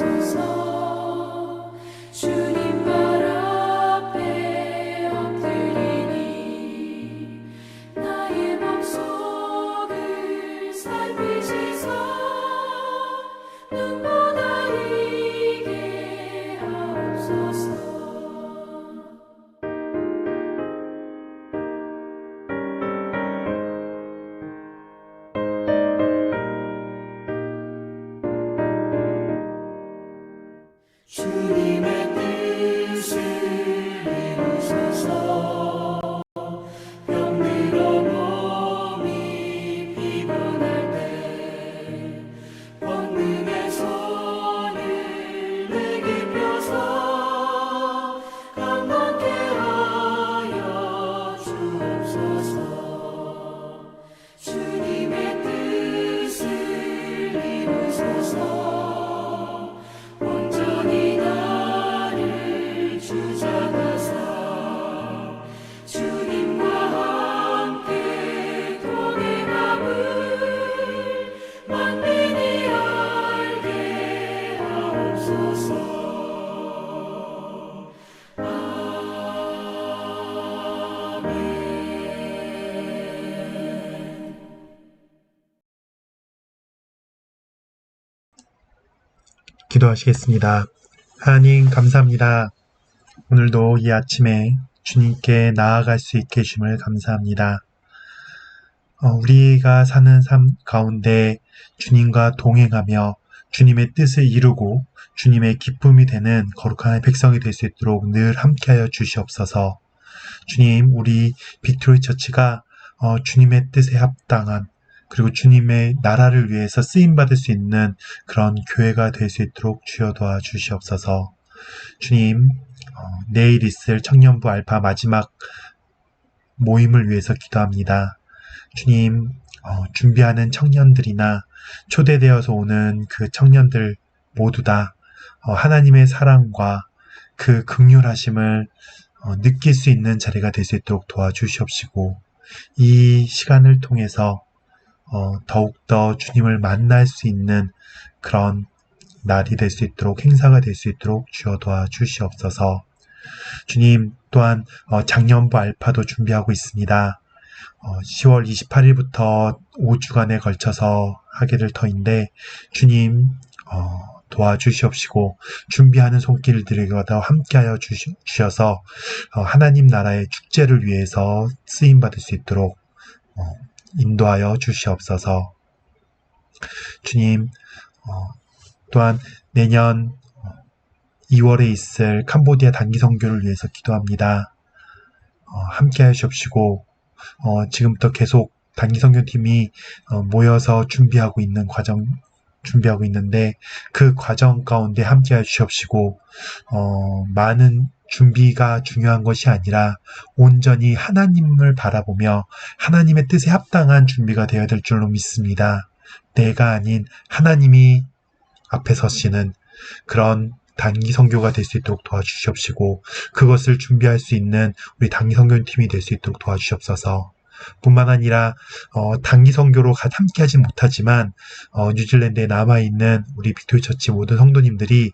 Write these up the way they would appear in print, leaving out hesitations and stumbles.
주옵소서. 주님 발 앞에 엎드리니 나의 맘속을 살피시사 눈보다 이게 하옵소서. 주님의 뜻을 이루소서. 병들어 몸이 피곤할 때 권능의 손을 내게 펴서 강건케 하여 주옵소서. 주님의 뜻을 이루소서. 온전히 나를 주장하사 주님과 함께 동행함을 만민이 알게 하옵소서. 아멘. 기도하시겠습니다. 하나님 감사합니다. 오늘도 이 아침에 주님께 나아갈 수 있게 해주심을 감사합니다. 우리가 사는 삶 가운데 주님과 동행하며 주님의 뜻을 이루고 주님의 기쁨이 되는 거룩한 백성이 될 수 있도록 늘 함께하여 주시옵소서. 주님, 우리 빅토리 처치가 주님의 뜻에 합당한 그리고 주님의 나라를 위해서 쓰임받을 수 있는 그런 교회가 될 수 있도록 주여 도와주시옵소서. 주님, 내일 있을 청년부 알파 마지막 모임을 위해서 기도합니다. 주님, 준비하는 청년들이나 초대되어서 오는 그 청년들 모두 다 하나님의 사랑과 그 긍휼하심을 느낄 수 있는 자리가 될 수 있도록 도와주시옵시고, 이 시간을 통해서 더욱더 주님을 만날 수 있는 그런 날이 될 수 있도록, 행사가 될 수 있도록 주여 도와주시옵소서. 주님, 또한 작년부 알파도 준비하고 있습니다. 10월 28일부터 5주간에 걸쳐서 하게 될 터인데 주님 도와주시옵시고 준비하는 손길들과 함께하여 주셔서 하나님 나라의 축제를 위해서 쓰임받을 수 있도록 인도하여 주시옵소서. 주님, 또한 내년 2월에 있을 캄보디아 단기 선교를 위해서 기도합니다. 함께하여 주옵시고 지금부터 계속 단기 선교팀이 모여서 준비하고 있는데 그 과정 가운데 함께하여 주옵시고 많은 준비가 중요한 것이 아니라 온전히 하나님을 바라보며 하나님의 뜻에 합당한 준비가 되어야 될 줄로 믿습니다. 내가 아닌 하나님이 앞에 서시는 그런 단기 선교가 될 수 있도록 도와주시옵시고 그것을 준비할 수 있는 우리 단기 선교팀이 될 수 있도록 도와주시옵소서. 뿐만 아니라 단기 선교로 함께하지 못하지만 뉴질랜드에 남아있는 우리 빅토리 처치 모든 성도님들이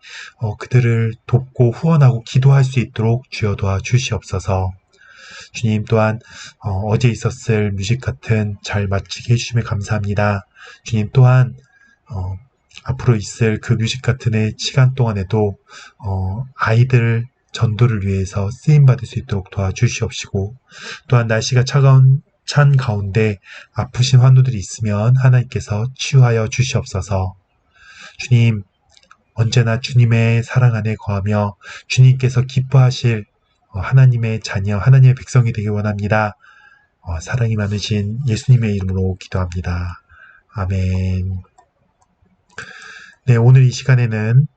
그들을 돕고 후원하고 기도할 수 있도록 주여 도와주시옵소서. 주님, 또한 어제 있었을 뮤직 같은 잘 마치게 해주심에 감사합니다. 주님, 또한 앞으로 있을 그 뮤직 같은의 시간 동안에도 아이들 전도를 위해서 쓰임받을 수 있도록 도와주시옵시고, 또한 날씨가 찬 가운데 아프신 환우들이 있으면 하나님께서 치유하여 주시옵소서. 주님, 언제나 주님의 사랑 안에 거하며 주님께서 기뻐하실 하나님의 자녀, 하나님의 백성이 되길 원합니다. 사랑이 많으신 예수님의 이름으로 기도합니다. 아멘. 네, 오늘 이 시간에는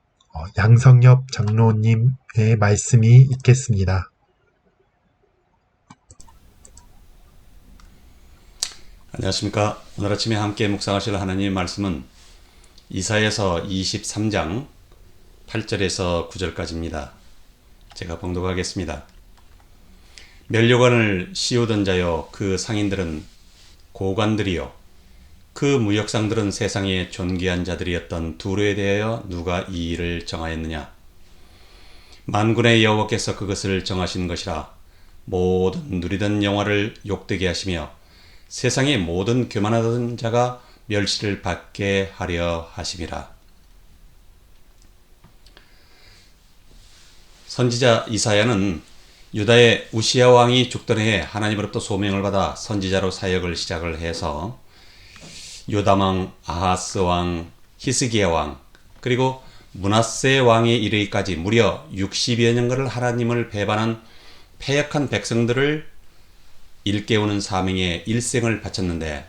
양성엽 장로님의 말씀이 있겠습니다. 안녕하십니까. 오늘 아침에 함께 묵상하실 하나님의 말씀은 이사야서 23장 8절에서 9절까지입니다. 제가 봉독하겠습니다. 면류관을 씌우던 자여 그 상인들은 고관들이요 그 무역상들은 세상의 존귀한 자들이었던 두로에 대하여 누가 이 일을 정하였느냐? 만군의 여호와께서 그것을 정하신 것이라. 모든 누리던 영화를 욕되게 하시며 세상의 모든 교만하던 자가 멸시를 받게 하려 하심이라. 선지자 이사야는 유다의 우시야 왕이 죽던 해에 하나님으로부터 소명을 받아 선지자로 사역을 시작을 해서 요담 왕, 아하스 왕, 히스기야 왕, 그리고 므낫세 왕에 이르기까지 무려 60여 년간을 하나님을 배반한 패역한 백성들을 일깨우는 사명에 일생을 바쳤는데,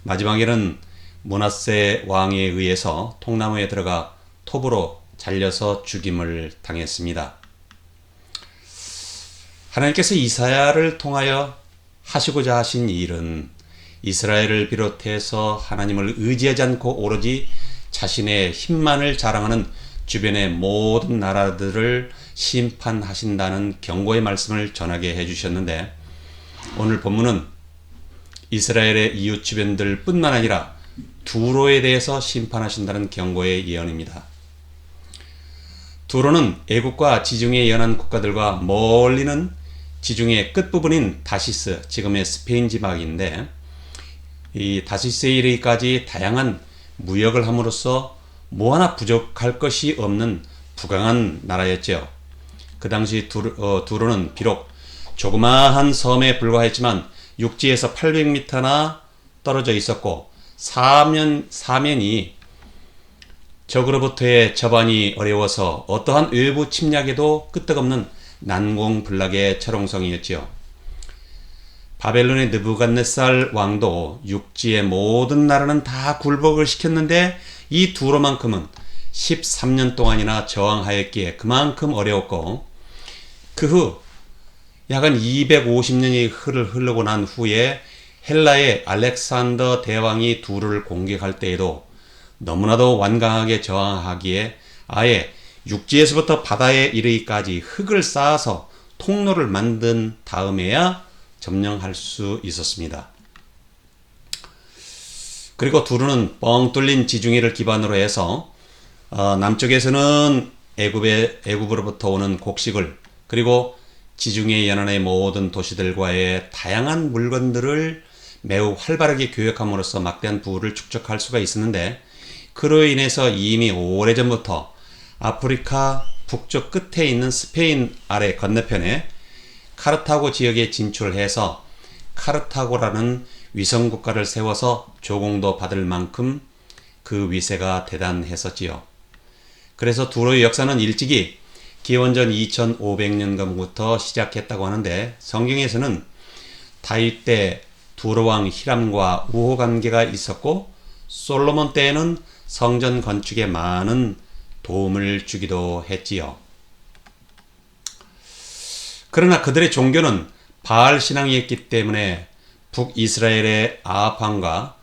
마지막에는 므낫세 왕에 의해서 통나무에 들어가 톱으로 잘려서 죽임을 당했습니다. 하나님께서 이사야를 통하여 하시고자 하신 일은 이스라엘을 비롯해서 하나님을 의지하지 않고 오로지 자신의 힘만을 자랑하는 주변의 모든 나라들을 심판하신다는 경고의 말씀을 전하게 해주셨는데, 오늘 본문은 이스라엘의 이웃 주변들 뿐만 아니라 두로에 대해서 심판하신다는 경고의 예언입니다. 두로는 애국과 지중해 연안 국가들과 멀리는 지중해 끝부분인 다시스, 지금의 스페인 지방인데, 이 다시스에 이르기까지 다양한 무역을 함으로써 뭐 하나 부족할 것이 없는 부강한 나라였죠. 그 당시 두로는 비록 조그마한 섬에 불과했지만 육지에서 800m나 떨어져 있었고 사면이 적으로부터의 접안이 어려워서 어떠한 외부 침략에도 끄떡없는 난공불락의 철옹성이었지요. 바벨론의 느부갓네살 왕도 육지의 모든 나라는 다 굴복을 시켰는데 이 두로만큼은 13년 동안이나 저항하였기에 그만큼 어려웠고, 그 후 약 250년이 흐르고 난 후에 헬라의 알렉산더 대왕이 두로를 공격할 때에도 너무나도 완강하게 저항하기에 아예 육지에서부터 바다에 이르기까지 흙을 쌓아서 통로를 만든 다음에야 점령할 수 있었습니다. 그리고 두로는 뻥 뚫린 지중해를 기반으로 해서 남쪽에서는 애굽으로부터 오는 곡식을, 그리고 지중해 연안의 모든 도시들과의 다양한 물건들을 매우 활발하게 교역함으로써 막대한 부를 축적할 수가 있었는데, 그로 인해서 이미 오래전부터 아프리카 북쪽 끝에 있는 스페인 아래 건너편에 카르타고 지역에 진출해서 카르타고라는 위성국가를 세워서 조공도 받을 만큼 그 위세가 대단했었지요. 그래서 두로의 역사는 일찍이 기원전 2500년경부터 시작했다고 하는데, 성경에서는 다윗 때 두로왕 히람과 우호 관계가 있었고, 솔로몬 때에는 성전 건축에 많은 도움을 주기도 했지요. 그러나 그들의 종교는 바알 신앙이었기 때문에 북이스라엘의 아합왕과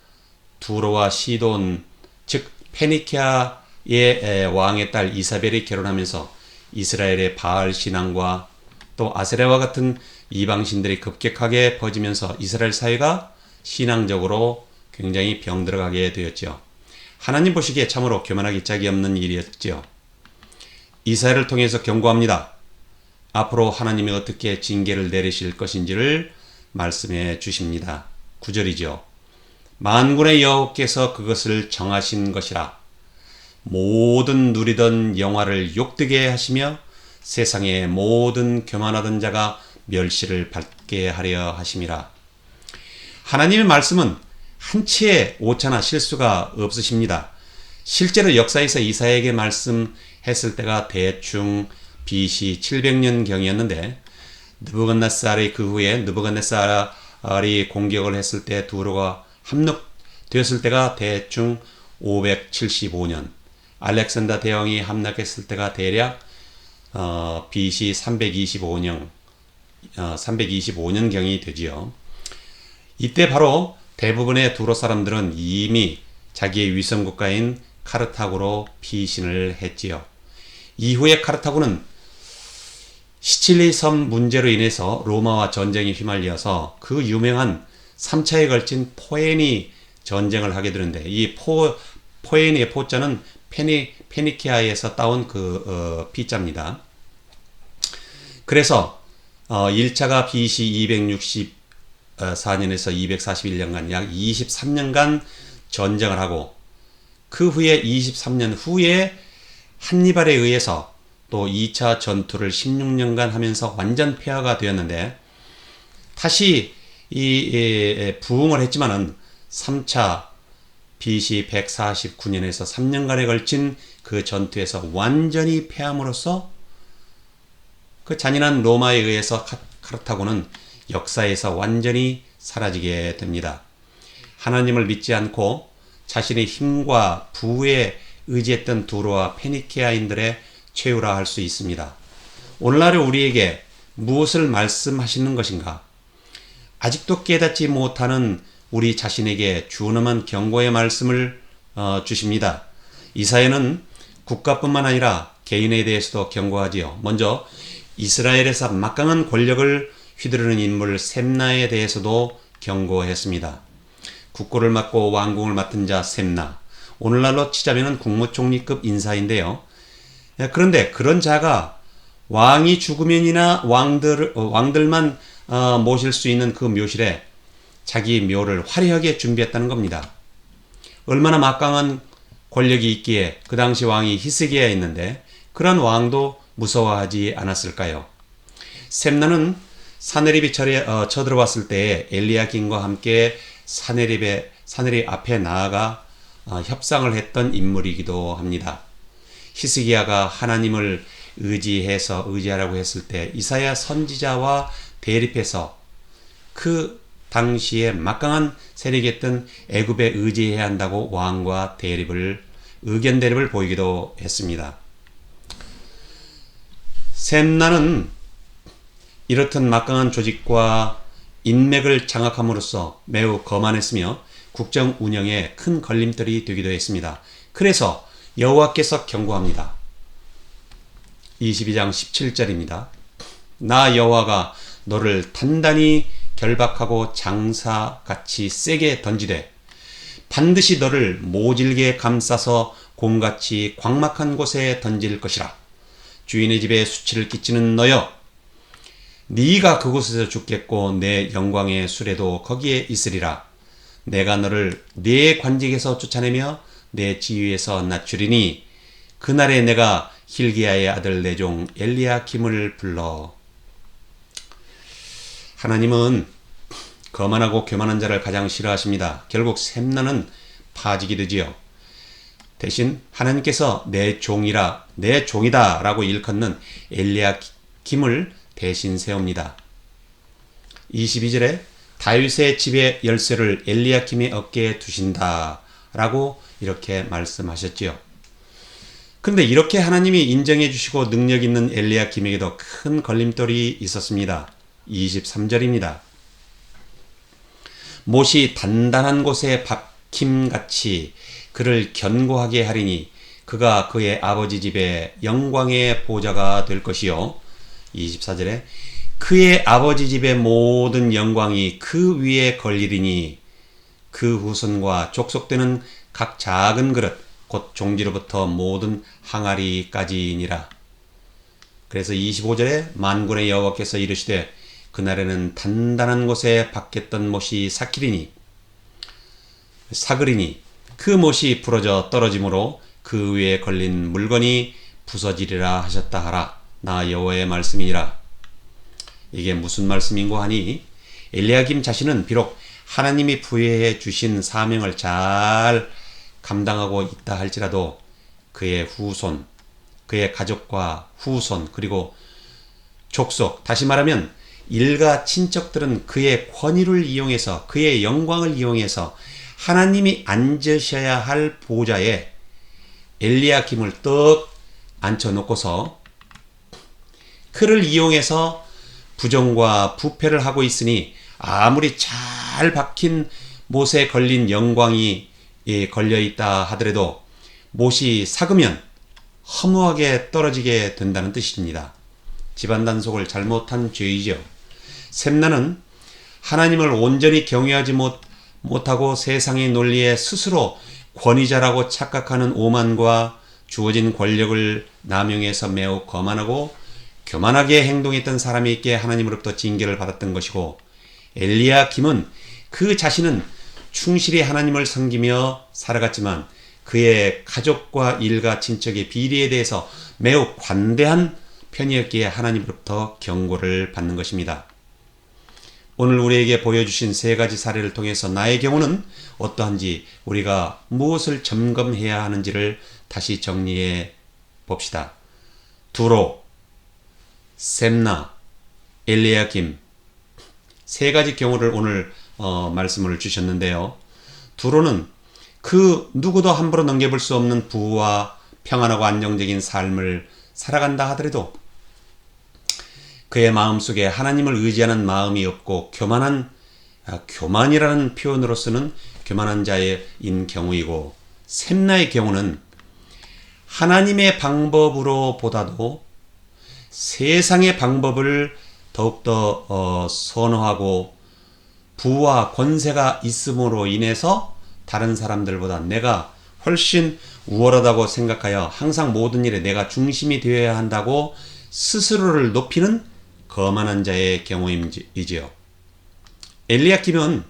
두로와 시돈, 즉 페니키아의 왕의 딸 이사벨이 결혼하면서 이스라엘의 바알 신앙과 또 아세라와 같은 이방신들이 급격하게 퍼지면서 이스라엘 사회가 신앙적으로 굉장히 병들어가게 되었죠. 하나님 보시기에 참으로 교만하기 짝이 없는 일이었죠. 이사야를 통해서 경고합니다. 앞으로 하나님이 어떻게 징계를 내리실 것인지를 말씀해 주십니다. 9절이죠. 만군의 여호와께서 그것을 정하신 것이라. 모든 누리던 영화를 욕되게 하시며 세상의 모든 교만하던 자가 멸시를 받게 하려 하심이라. 하나님의 말씀은 한치의 오차나 실수가 없으십니다. 실제로 역사에서 이사야에게 말씀했을 때가 대충 BC 700년경이었는데, 느부갓네살이 그 후에 느부갓네살이 공격을 했을 때 두로가 함락되었을 때가 대충 575년, 알렉산더 대왕이 함락했을 때가 대략 BC 325년경이 되지요. 이때 바로 대부분의 두로 사람들은 이미 자기의 위성국가인 카르타고로 피신을 했지요. 이후에 카르타고는 시칠리 섬 문제로 인해서 로마와 전쟁에 휘말려서 그 유명한 3차에 걸친 포에니 전쟁을 하게 되는데 이 포에니의 포자는 페니키아에서 따온 피자입니다. 그래서 1차가 BC 264년에서 241년간 약 23년간 전쟁을 하고 그 후에 23년 후에 한니발에 의해서 또 2차 전투를 16년간 하면서 완전 폐하가 되었는데 다시 부흥을 했지만은 3차 BC 149년에서 3년간에 걸친 그 전투에서 완전히 패함으로써 그 잔인한 로마에 의해서 카르타고는 역사에서 완전히 사라지게 됩니다. 하나님을 믿지 않고 자신의 힘과 부에 의지했던 두로와 페니키아인들의 최후라 할 수 있습니다. 오늘날 우리에게 무엇을 말씀하시는 것인가? 아직도 깨닫지 못하는 우리 자신에게 준엄한 경고의 말씀을 주십니다. 이사야는 국가뿐만 아니라 개인에 대해서도 경고하지요. 먼저 이스라엘에서 막강한 권력을 휘두르는 인물 셈나에 대해서도 경고했습니다. 국고를 맡고 왕궁을 맡은 자 셈나, 오늘날로 치자면 국무총리급 인사인데요. 그런데 그런 자가 왕이 죽으면이나 왕들만 모실 수 있는 그 묘실에 자기 묘를 화려하게 준비했다는 겁니다. 얼마나 막강한 권력이 있기에 그 당시 왕이 히스기야였는데 그런 왕도 무서워하지 않았을까요? 셈나는 사내립이 쳐들어왔을 때에 엘리야김과 함께 사내립 앞에 나아가 협상을 했던 인물이기도 합니다. 히스기야가 하나님을 의지하라고 했을 때 이사야 선지자와 대립해서 그 당시에 막강한 세력이었던 애굽에 의지해야 한다고 왕과 의견 대립을 보이기도 했습니다. 셈나는 이렇듯 막강한 조직과 인맥을 장악함으로써 매우 거만했으며 국정 운영에 큰 걸림돌이 되기도 했습니다. 그래서 여호와께서 경고합니다. 22장 17절입니다. 나 여호와가 너를 단단히 결박하고 장사같이 세게 던지되 반드시 너를 모질게 감싸서 곰같이 광막한 곳에 던질 것이라. 주인의 집에 수치를 끼치는 너여, 네가 그곳에서 죽겠고 내 영광의 수레도 거기에 있으리라. 내가 너를 네 관직에서 쫓아내며 내 지위에서 낮추리니 그날에 내가 hil기야의 아들 내 종 엘리야김을 불러. 하나님은 거만하고 교만한 자를 가장 싫어하십니다. 결국 셈나는 파직이 되지요. 대신 하나님께서 내 종이다 라고 일컫는 엘리야김을 대신 세웁니다. 22절에 다윗의 집의 열쇠를 엘리야김의 어깨에 두신다 라고 이렇게 말씀하셨지요. 그런데 이렇게 하나님이 인정해 주시고 능력 있는 엘리야김에게도 큰 걸림돌이 있었습니다. 23절입니다. 못이 단단한 곳에 박힘같이 그를 견고하게 하리니 그가 그의 아버지 집에 영광의 보좌가 될 것이요. 24절에 그의 아버지 집의 모든 영광이 그 위에 걸리리니 그 후손과 족속되는 각 작은 그릇 곧 종지로부터 모든 항아리까지니라. 그래서 25절에 만군의 여호와께서 이르시되 그날에는 단단한 곳에 박혔던 못이 사그리니 그 못이 부러져 떨어짐으로 그 위에 걸린 물건이 부서지리라 하셨다 하라. 나 여호와의 말씀이니라. 이게 무슨 말씀인고 하니 엘리야김 자신은 비록 하나님이 부여해 주신 사명을 잘 감당하고 있다 할지라도 그의 후손, 그의 가족과 후손 그리고 족속, 다시 말하면 일가 친척들은 그의 권위를 이용해서 그의 영광을 이용해서 하나님이 앉으셔야 할 보좌에 엘리야김을 떡 앉혀놓고서 그를 이용해서 부정과 부패를 하고 있으니 아무리 잘 박힌 못에 걸린 영광이 걸려있다 하더라도 못이 삭으면 허무하게 떨어지게 된다는 뜻입니다. 집안 단속을 잘못한 죄이죠. 셈나는 하나님을 온전히 경외하지 못하고 세상의 논리에 스스로 권위자라고 착각하는 오만과 주어진 권력을 남용해서 매우 거만하고 교만하게 행동했던 사람이 있기에 하나님으로부터 징계를 받았던 것이고, 엘리야김은 그 자신은 충실히 하나님을 섬기며 살아갔지만 그의 가족과 일가 친척의 비리에 대해서 매우 관대한 편이었기에 하나님으로부터 경고를 받는 것입니다. 오늘 우리에게 보여주신 세 가지 사례를 통해서 나의 경우는 어떠한지, 우리가 무엇을 점검해야 하는지를 다시 정리해 봅시다. 두로, 셈나, 엘리야김, 세 가지 경우를 오늘 말씀을 주셨는데요. 두로는 그 누구도 함부로 넘겨볼 수 없는 부와 평안하고 안정적인 삶을 살아간다 하더라도 그의 마음속에 하나님을 의지하는 마음이 없고 교만이라는 표현으로서는 교만한 자인 경우이고, 셈나의 경우는 하나님의 방법으로 보다도 세상의 방법을 더욱더 선호하고 부와 권세가 있음으로 인해서 다른 사람들보다 내가 훨씬 우월하다고 생각하여 항상 모든 일에 내가 중심이 되어야 한다고 스스로를 높이는 거만한 자의 경우이지요. 엘리야김은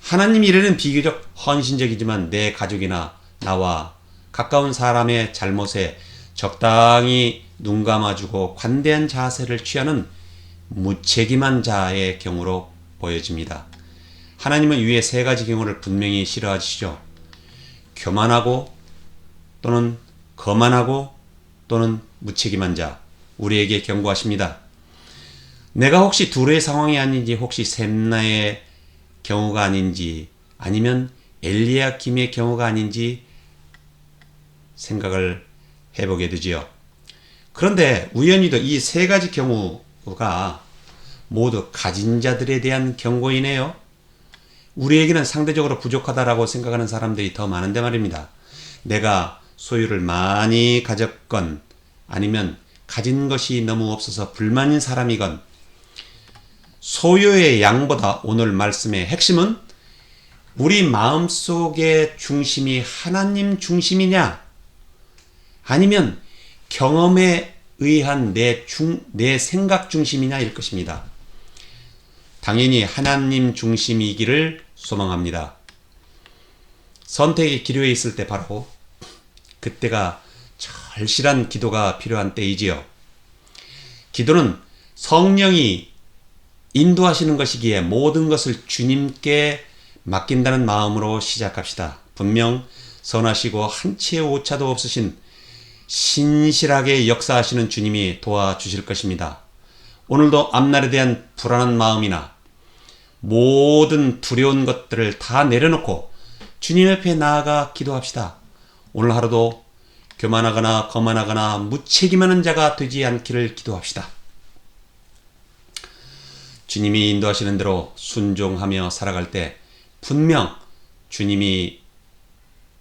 하나님 일에는 비교적 헌신적이지만 내 가족이나 나와 가까운 사람의 잘못에 적당히 눈 감아주고 관대한 자세를 취하는 무책임한 자의 경우로 보여집니다. 하나님은 위의 세 가지 경우를 분명히 싫어하시죠. 교만하고 또는 거만하고 또는 무책임한 자, 우리에게 경고하십니다. 내가 혹시 두레의 상황이 아닌지, 혹시 셈나의 경우가 아닌지, 아니면 엘리야김의 경우가 아닌지 생각을 해보게 되지요. 그런데 우연히도 이 세 가지 경우가 모두 가진 자들에 대한 경고이네요. 우리에게는 상대적으로 부족하다라고 생각하는 사람들이 더 많은데 말입니다. 내가 소유를 많이 가졌건 아니면 가진 것이 너무 없어서 불만인 사람이건, 소유의 양보다 오늘 말씀의 핵심은 우리 마음속의 중심이 하나님 중심이냐, 아니면 경험에 의한 내 생각 중심이냐일 것입니다. 당연히 하나님 중심이기를 소망합니다. 선택의 기로에 있을 때 바로 그때가 절실한 기도가 필요한 때이지요. 기도는 성령이 인도하시는 것이기에 모든 것을 주님께 맡긴다는 마음으로 시작합시다. 분명 선하시고 한치의 오차도 없으신 신실하게 역사하시는 주님이 도와주실 것입니다. 오늘도 앞날에 대한 불안한 마음이나 모든 두려운 것들을 다 내려놓고 주님 옆에 나아가 기도합시다. 오늘 하루도 교만하거나 거만하거나 무책임하는 자가 되지 않기를 기도합시다. 주님이 인도하시는 대로 순종하며 살아갈 때 분명 주님이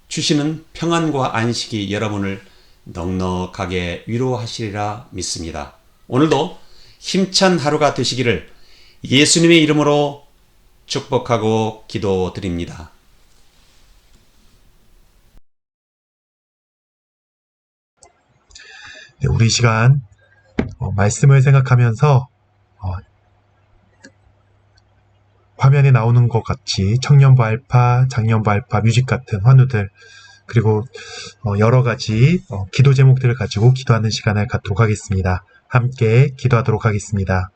주시는 평안과 안식이 여러분을 넉넉하게 위로하시리라 믿습니다. 오늘도 힘찬 하루가 되시기를 예수님의 이름으로 축복하고 기도드립니다. 네, 우리 시간 말씀을 생각하면서 화면에 나오는 것 같이 청년부 알파, 장년부 알파, 뮤직 같은 환우들, 그리고 여러 가지 기도 제목들을 가지고 기도하는 시간을 갖도록 하겠습니다. 함께 기도하도록 하겠습니다.